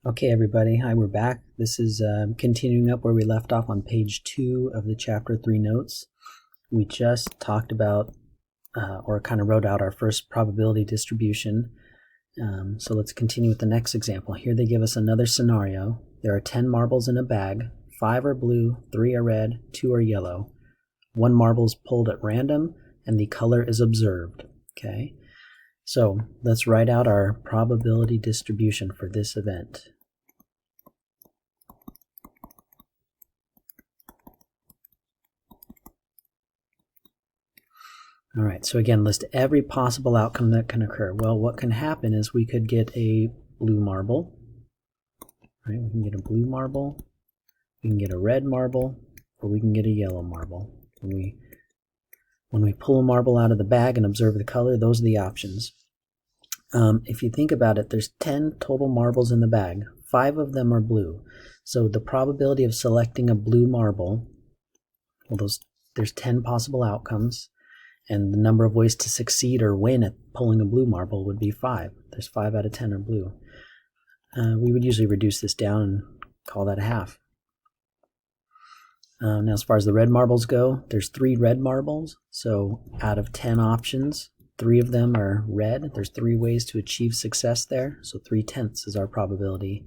Okay, everybody. Hi, we're back. This is continuing up where we left off on page 2 of the chapter 3 notes. We just talked about, or kind of wrote out our first probability distribution. So let's continue with the next example. Here they give us another scenario. There are 10 marbles in a bag. 5 are blue, 3 are red, 2 are yellow. 1 marble is pulled at random, and the color is observed. Okay. So let's write out our probability distribution for this event. All right, so again, list every possible outcome that can occur. Well, what can happen is we could get a blue marble. Right, we can get a blue marble, we can get a red marble, or we can get a yellow marble. When we pull a marble out of the bag and observe the color, those are the options. If you think about it, there's 10 total marbles in the bag. 5 of them are blue. So the probability of selecting a blue marble, well, there's 10 possible outcomes, and the number of ways to succeed or win at pulling a blue marble would be 5. There's 5 out of 10 are blue. We would usually reduce this down and call that a half. Now, as far as the red marbles go, there's 3 red marbles. So out of 10 options, 3 of them are red. There's 3 ways to achieve success there. So 3/10 is our probability.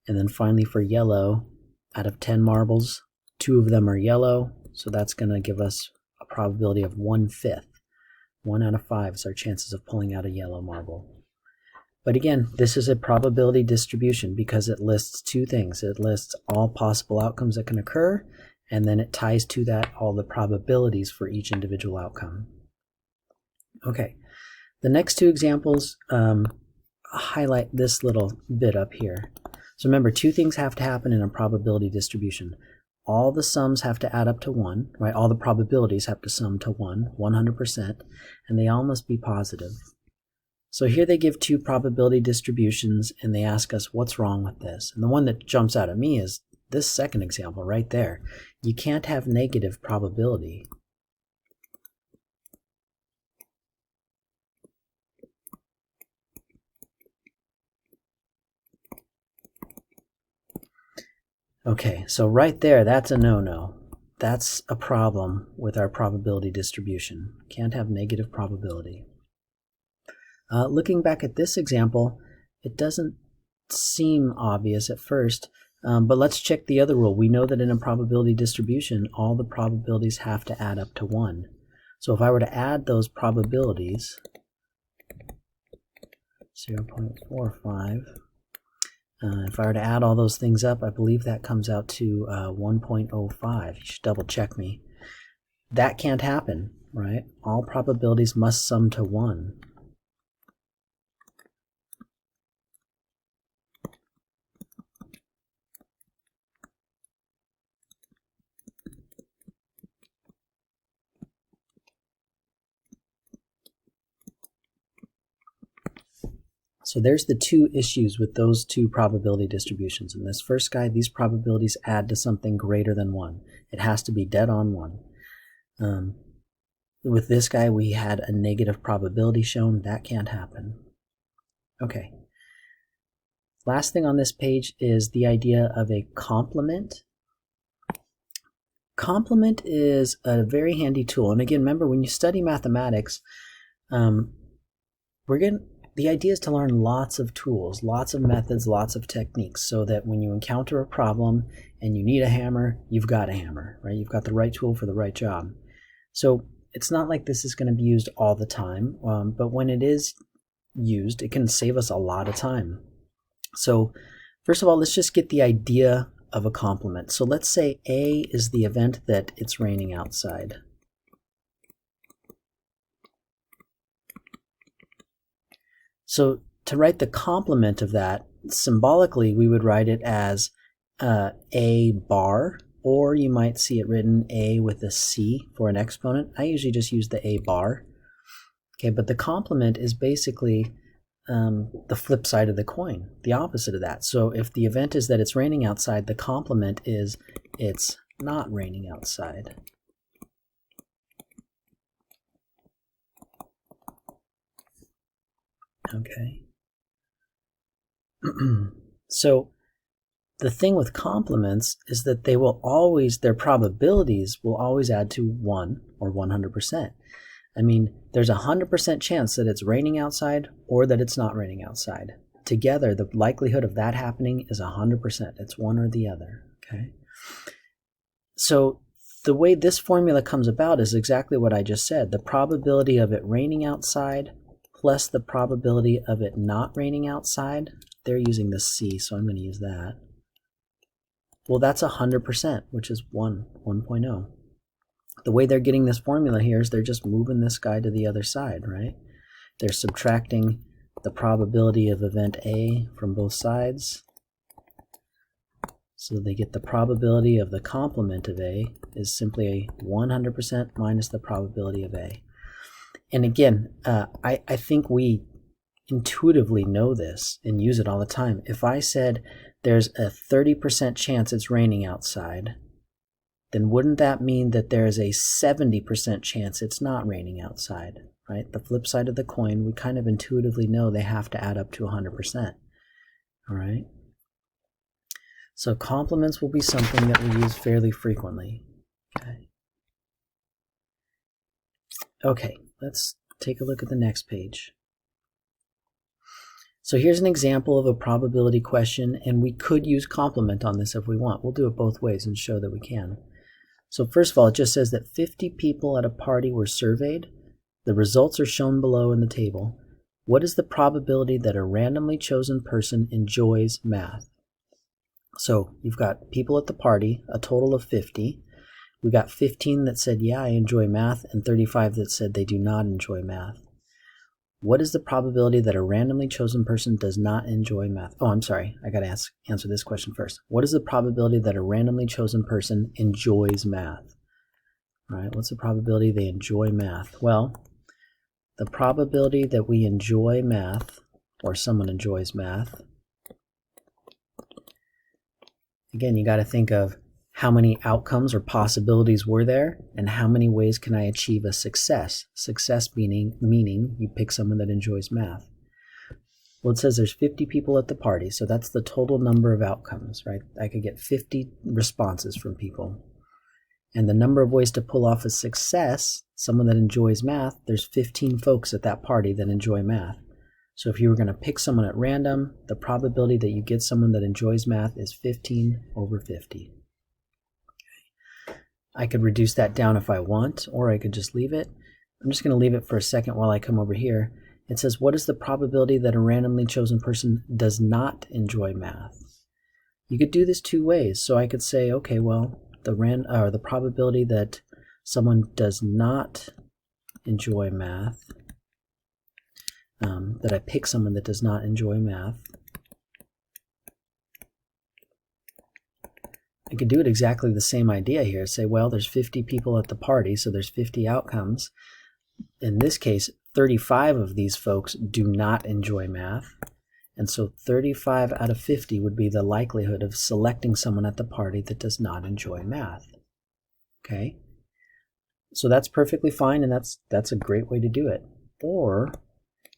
And then finally for yellow, out of 10 marbles, 2 of them are yellow. So that's going to give us a probability of 1/5. 1 out of 5 is our chances of pulling out a yellow marble. But again, this is a probability distribution because it lists 2 things. It lists all possible outcomes that can occur, and then it ties to that all the probabilities for each individual outcome. Okay, the next 2 examples highlight this little bit up here. So remember, 2 things have to happen in a probability distribution. All the sums have to add up to 1, right? All the probabilities have to sum to 1, 100%, and they all must be positive. So here they give 2 probability distributions, and they ask us what's wrong with this. And the one that jumps out at me is this second example right there. You can't have negative probability. Okay, so right there, that's a no-no. That's a problem with our probability distribution. Can't have negative probability. Looking back at this example, it doesn't seem obvious at first, but let's check the other rule. We know that in a probability distribution, all the probabilities have to add up to 1. So if I were to add those probabilities, 0.45, if I were to add all those things up, I believe that comes out to 1.05. You should double check me. That can't happen, right? All probabilities must sum to 1. So there's the 2 issues with those 2 probability distributions. In this first guy, these probabilities add to something greater than 1. It has to be dead on 1. With this guy, we had a negative probability shown. That can't happen. Okay. Last thing on this page is the idea of a complement. Complement is a very handy tool. And again, remember, when you study mathematics, the idea is to learn lots of tools, lots of methods, lots of techniques, so that when you encounter a problem and you need a hammer, you've got a hammer, right? You've got the right tool for the right job. So it's not like this is going to be used all the time, but when it is used, it can save us a lot of time. So first of all, let's just get the idea of a complement. So let's say A is the event that it's raining outside. So to write the complement of that, symbolically, we would write it as A bar, or you might see it written A with a C for an exponent. I usually just use the A bar. Okay, but the complement is basically the flip side of the coin, the opposite of that. So if the event is that it's raining outside, the complement is it's not raining outside. Okay. So the thing with complements is that they will always, their probabilities will always add to 1 or 100%. I mean, there's a 100% chance that it's raining outside or that it's not raining outside. Together, the likelihood of that happening is 100%. It's one or the other, okay? So the way this formula comes about is exactly what I just said. The probability of it raining outside plus the probability of it not raining outside. They're using the C, so I'm going to use that. Well, that's 100%, which is 1.0. The way they're getting this formula here is they're just moving this guy to the other side, right? They're subtracting the probability of event A from both sides. So they get the probability of the complement of A is simply a 100% minus the probability of A. And again, I think we intuitively know this and use it all the time. If I said there's a 30% chance it's raining outside, then wouldn't that mean that there is a 70% chance it's not raining outside, right? The flip side of the coin, we kind of intuitively know they have to add up to 100%, all right? So complements will be something that we use fairly frequently, okay? Okay, let's take a look at the next page. So here's an example of a probability question, and we could use complement on this if we want. We'll do it both ways and show that we can. So first of all, it just says that 50 people at a party were surveyed. The results are shown below in the table. What is the probability that a randomly chosen person enjoys math? So you've got people at the party, a total of 50. We got 15 that said, yeah, I enjoy math, and 35 that said they do not enjoy math. What is the probability that a randomly chosen person does not enjoy math? Oh, I'm sorry. I got to answer this question first. What is the probability that a randomly chosen person enjoys math? All right, what's the probability they enjoy math? Well, the probability that we enjoy math, or someone enjoys math, again, you got to think of how many outcomes or possibilities were there, and how many ways can I achieve a success? Success meaning you pick someone that enjoys math. Well, it says there's 50 people at the party, so that's the total number of outcomes, right? I could get 50 responses from people. And the number of ways to pull off a success, someone that enjoys math, there's 15 folks at that party that enjoy math. So if you were going to pick someone at random, the probability that you get someone that enjoys math is 15 over 50. I could reduce that down if I want, or I could just leave it. I'm just going to leave it for a second while I come over here. It says, what is the probability that a randomly chosen person does not enjoy math? You could do this two ways. So I could say, okay, well, the probability that someone does not enjoy math, that I pick someone that does not enjoy math, I could do it exactly the same idea here. Say, well, there's 50 people at the party, so there's 50 outcomes. In this case, 35 of these folks do not enjoy math. And so 35 out of 50 would be the likelihood of selecting someone at the party that does not enjoy math. Okay? So that's perfectly fine, and that's a great way to do it. Or,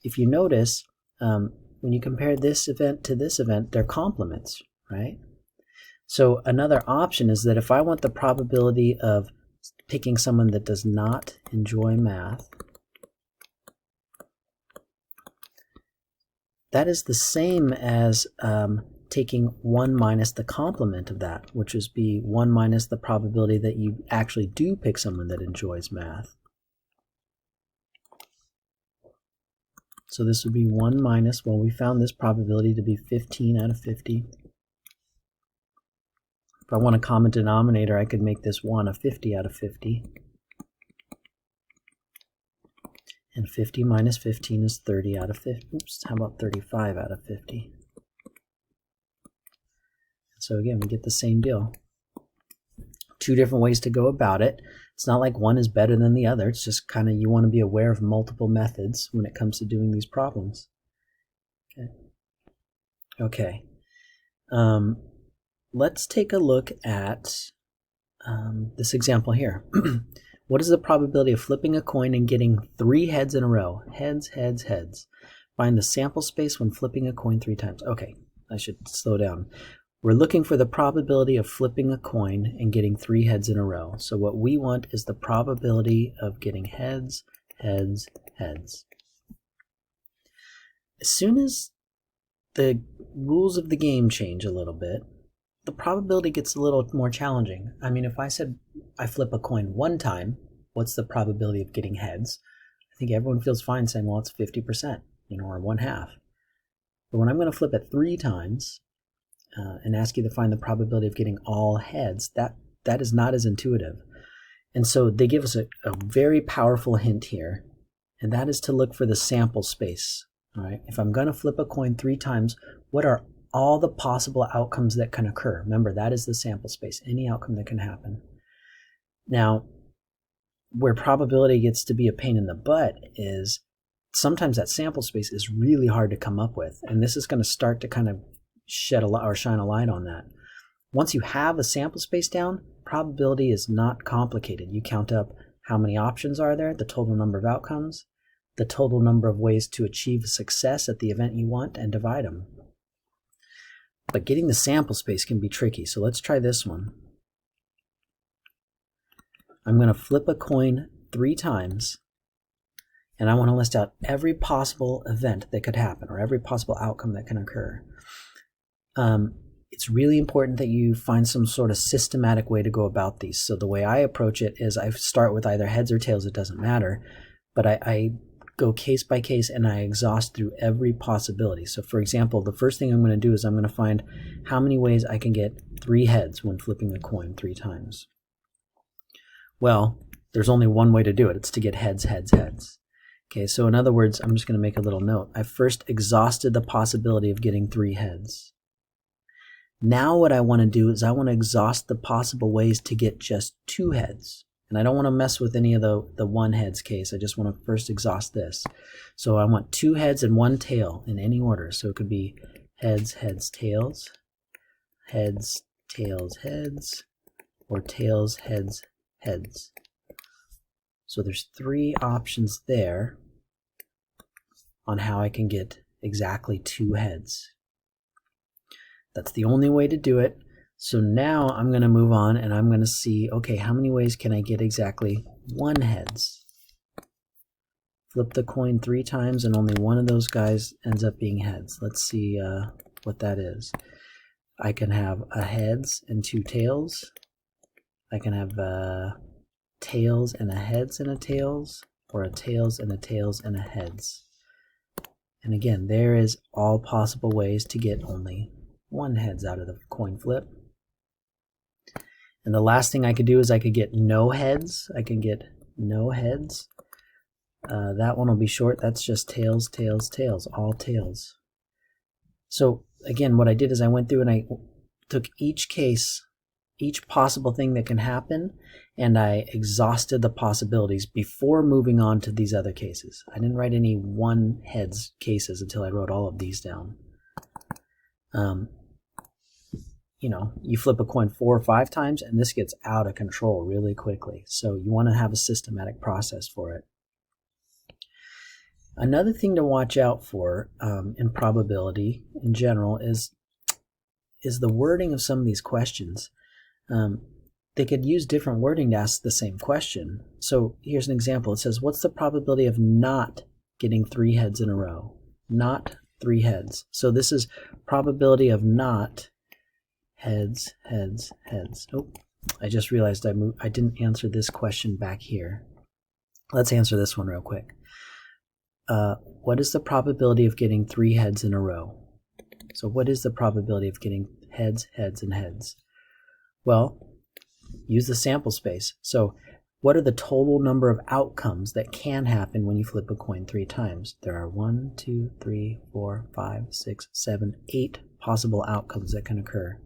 if you notice, when you compare this event to this event, they're complements, right? So another option is that if I want the probability of picking someone that does not enjoy math, that is the same as taking 1 minus the complement of that, which is be 1 minus the probability that you actually do pick someone that enjoys math. So this would be 1 minus, well, we found this probability to be 15 out of 50. If I want a common denominator, I could make this 1 a 50 out of 50. And 50 minus 15 is 30 out of 50. Oops, how about 35 out of 50? So again, we get the same deal. Two different ways to go about it. It's not like one is better than the other. It's just kind of you want to be aware of multiple methods when it comes to doing these problems. Okay. Let's take a look at this example here. What is the probability of flipping a coin and getting 3 heads in a row? Heads, heads, heads. Find the sample space when flipping a coin 3 times. Okay, I should slow down. We're looking for the probability of flipping a coin and getting 3 heads in a row. So what we want is the probability of getting heads, heads, heads. As soon as the rules of the game change a little bit, the probability gets a little more challenging. I mean, if I said I flip a coin 1 time, what's the probability of getting heads? I think everyone feels fine saying, well, it's 50%, or 1/2. But when I'm going to flip it 3 times, and ask you to find the probability of getting all heads, that is not as intuitive. And so they give us a very powerful hint here, and that is to look for the sample space. All right, if I'm going to flip a coin 3 times, what are all the possible outcomes that can occur? Remember, that is the sample space, any outcome that can happen. Now, where probability gets to be a pain in the butt is sometimes that sample space is really hard to come up with, and this is going to start to kind of shed a light or shine a light on that. Once you have a sample space down, probability is not complicated. You count up how many options are there, the total number of outcomes, the total number of ways to achieve success at the event you want, and divide them. But getting the sample space can be tricky, so let's try this one. I'm going to flip a coin 3 times, and I want to list out every possible event that could happen or every possible outcome that can occur. It's really important that you find some sort of systematic way to go about these. So the way I approach it is I start with either heads or tails, it doesn't matter, but I go case by case and I exhaust through every possibility. So for example, the first thing I'm going to do is I'm going to find how many ways I can get 3 heads when flipping a coin 3 times. Well, there's only one way to do it. It's to get heads, heads, heads. Okay, so in other words, I'm just going to make a little note. I first exhausted the possibility of getting 3 heads. Now what I want to do is I want to exhaust the possible ways to get just 2 heads. And I don't want to mess with any of the 1 heads case. I just want to first exhaust this. So I want 2 heads and 1 tail in any order. So it could be heads, heads, tails, heads, tails, heads, or tails, heads, heads. So there's 3 options there on how I can get exactly 2 heads. That's the only way to do it. So now I'm going to move on and I'm going to see, okay, how many ways can I get exactly 1 heads? Flip the coin 3 times and only one of those guys ends up being heads. Let's see what that is. I can have a heads and 2 tails. I can have tails and a heads and a tails, or a tails and a tails and a heads. And again, there is all possible ways to get only 1 heads out of the coin flip. And the last thing I could do is I could get no heads. I can get no heads. That one will be short. That's just tails, tails, tails, all tails. So again, what I did is I went through and I took each case, each possible thing that can happen, and I exhausted the possibilities before moving on to these other cases. I didn't write any 1 heads cases until I wrote all of these down. You flip a coin 4 or 5 times and this gets out of control really quickly. So you want to have a systematic process for it. Another thing to watch out for in probability in general is the wording of some of these questions. They could use different wording to ask the same question. So here's an example. It says, what's the probability of not getting 3 heads in a row? Not 3 heads. So this is probability of not heads, heads, heads. Oh, I just realized I didn't answer this question back here. Let's answer this one real quick. What is the probability of getting 3 heads in a row? So what is the probability of getting heads, heads, and heads? Well, use the sample space. So what are the total number of outcomes that can happen when you flip a coin 3 times? There are 1, 2, 3, 4, 5, 6, 7, 8 possible outcomes that can occur.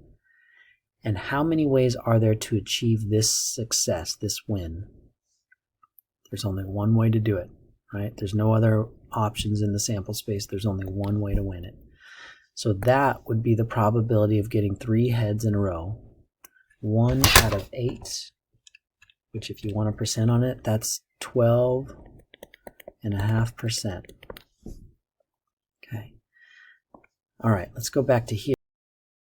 And how many ways are there to achieve this success, this win? There's only one way to do it, right? There's no other options in the sample space. There's only one way to win it. So that would be the probability of getting 3 heads in a row. 1 out of 8, which if you want a percent on it, that's 12.5%. Okay. All right, let's go back to here.